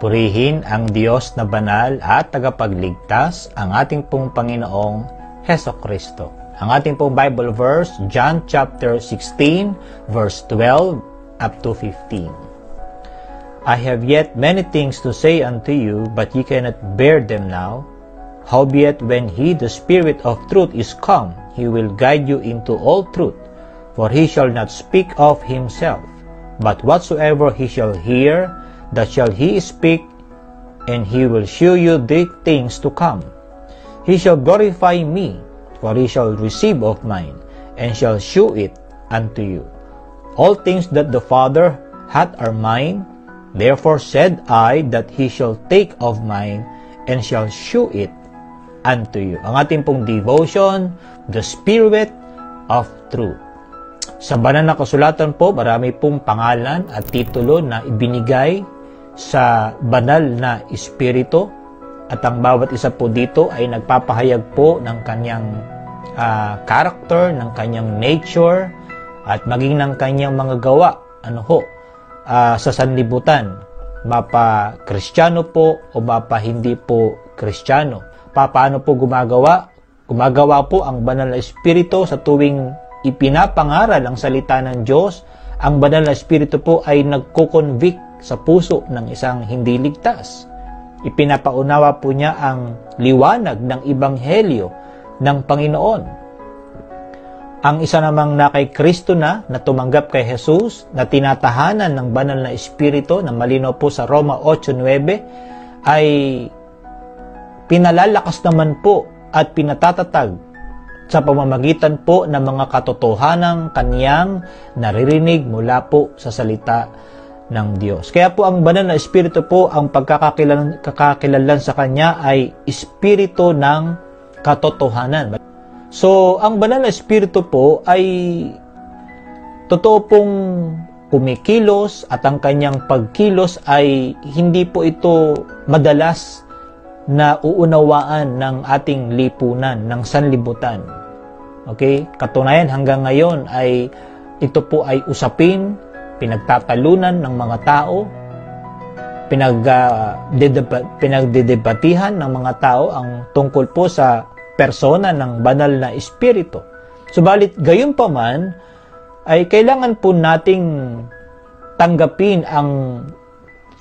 Purihin ang Diyos na banal at tagapagligtas, ang ating pong Panginoong Hesukristo. Ang ating pong Bible verse, John chapter 16, verse 12 up to 15. I have yet many things to say unto you, but ye cannot bear them now. Howbeit, when he, the Spirit of truth, is come, he will guide you into all truth. For he shall not speak of himself, but whatsoever he shall hear, that shall he speak, and he will shew you the things to come. He shall glorify me, for he shall receive of mine, and shall shew it unto you. All things that the Father hath are mine, therefore said I that he shall take of mine, and shall shew it unto you. Ang ating pong devotion, the Spirit of Truth. Sa banal na kasulatan po, marami pong pangalan at titulo na ibinigay sa banal na Espiritu, at ang bawat isa po dito ay nagpapahayag po ng kanyang character, ng kanyang nature, at maging ng kanyang mga gawa sa sanlibutan, mapa Kristiyano po o mapa hindi po Kristiyano. Paano po gumagawa? Gumagawa po ang banal na Espiritu sa tuwing ipinapangaral ang salita ng Diyos. Ang banal na Espiritu po ay nagko-convict sa puso ng isang hindi ligtas. Ipinapaunawa po niya ang liwanag ng Ebanghelyo ng Panginoon. Ang isa namang na kay Kristo na tumanggap kay Jesus, na tinatahanan ng banal na Espiritu, na malinaw po sa Roma 8:9, ay pinalalakas naman po at pinatatatag sa pamamagitan po ng mga katotohanang kaniyang naririnig mula po sa salita ng Diyos. Kaya po ang banal na Espiritu po, ang pagkakakilanlan sa Kanya ay Espiritu ng katotohanan. So, ang banal na Espiritu po ay totoo pong kumikilos, at ang kanyang pagkilos ay hindi po ito madalas na uunawaan ng ating lipunan, ng sanlibutan. Okay? Katunayan, hanggang ngayon ay ito po ay usapin, pinagtatalunan ng mga tao, pinagdedebatihan ng mga tao ang tungkol po sa persona ng banal na Espiritu. Subalit, gayon pa man, ay kailangan po nating tanggapin ang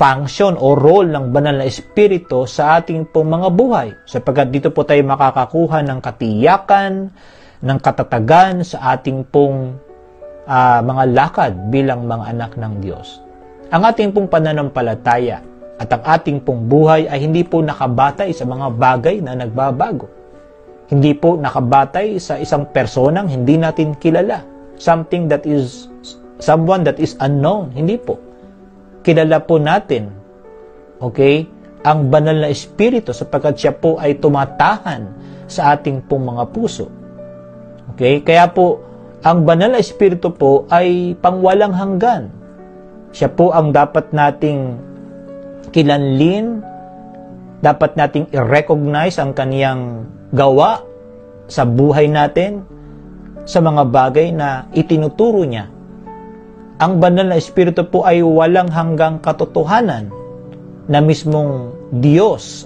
function o role ng banal na Espiritu sa ating pong mga buhay, sapagkat dito po tayo makakakuha ng katiyakan, ng katatagan sa ating pong mga lakad bilang mga anak ng Diyos. Ang ating pong pananampalataya at ang ating pong buhay ay hindi po nakabatay sa mga bagay na nagbabago. Hindi po nakabatay sa isang personang hindi natin kilala, someone that is unknown. Hindi po. Kilala po natin, okay, ang banal na Espiritu, sapagkat siya po ay tumatahan sa ating pong mga puso. Okay? Kaya po, ang banal na Espiritu po ay pangwalang hanggan. Siya po ang dapat nating kilanlin, dapat nating i-recognize ang kaniyang gawa sa buhay natin, sa mga bagay na itinuturo niya. Ang banal na Espiritu po ay walang hanggang katotohanan na mismong Diyos,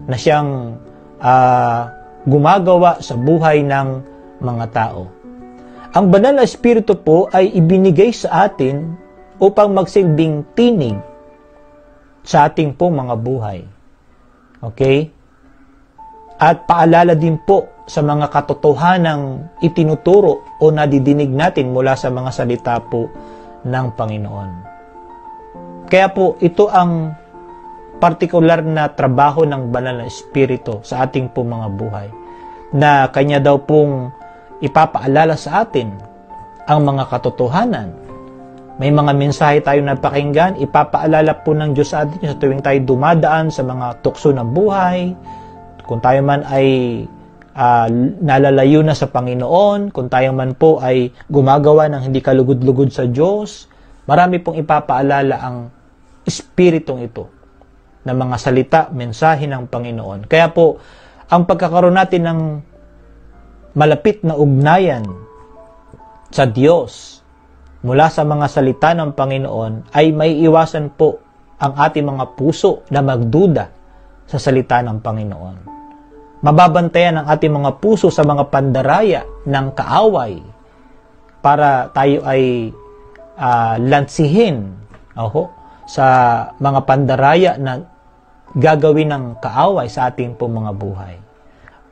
na siyang gumagawa sa buhay ng mga tao. Ang banal na Espiritu po ay ibinigay sa atin upang magsilbing tinig sa ating pong mga buhay. Okay? At paalala din po sa mga katotohanang itinuturo o nadidinig natin mula sa mga salita po ng Panginoon. Kaya po, ito ang partikular na trabaho ng banal na Espiritu sa ating po mga buhay, na Kanya daw pong ipapaalala sa atin ang mga katotohanan. May mga mensahe tayo napakinggan, ipapaalala po ng Diyos sa atin sa tuwing tayo dumadaan sa mga tukso ng buhay, kung tayo man ay nalalayo na sa Panginoon, kung tayo man po ay gumagawa ng hindi kalugod-lugod sa Diyos, marami pong ipapaalala ang Espiritong ito na mga salita, mensahe ng Panginoon. Kaya po, ang pagkakaroon natin ng malapit na ugnayan sa Diyos mula sa mga salita ng Panginoon ay may iwasan po ang ating mga puso na magduda sa salita ng Panginoon. Mababantayan ang ating mga puso sa mga pandaraya ng kaaway para tayo ay lansihin sa mga pandaraya na gagawin ng kaaway sa ating po mga buhay.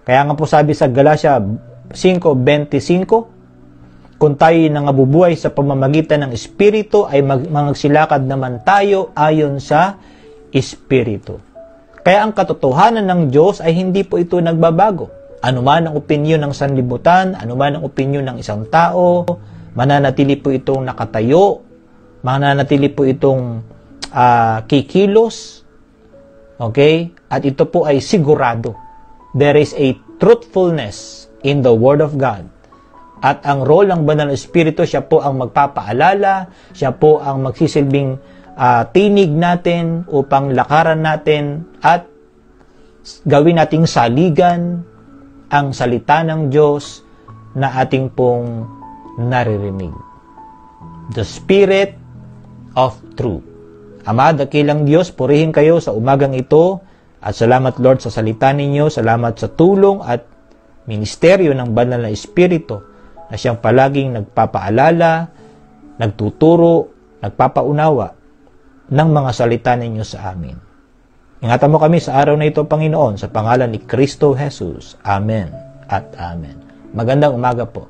Kaya nga po sabi sa Galatia 5:25, kung tayo nangabubuhay sa pamamagitan ng Espiritu, ay magsilakad naman tayo ayon sa Espiritu. Kaya ang katotohanan ng Diyos ay hindi po ito nagbabago. Anuman ang opinyon ng sanlibutan, anuman ang opinyon ng isang tao, mananatili po itong nakatayo, mananatili po itong kikilos, okay? At ito po ay sigurado. There is a truthfulness in the Word of God. At ang role ng Banal na Espiritu, siya po ang magpapaalala, siya po ang magsisilbing tinig natin upang lakaran natin at gawin nating saligan ang salita ng Diyos na ating pong naririnig. The Spirit of Truth. Ama, dakilang Diyos, purihin kayo sa umagang ito at salamat Lord sa salita ninyo, salamat sa tulong at ministeryo ng Banal na Espiritu na siyang palaging nagpapaalala, nagtuturo, nagpapaunawa ng mga salita ninyo sa amin. Ingatan mo kami sa araw na ito, Panginoon, sa pangalan ni Kristo Jesus. Amen at Amen. Magandang umaga po.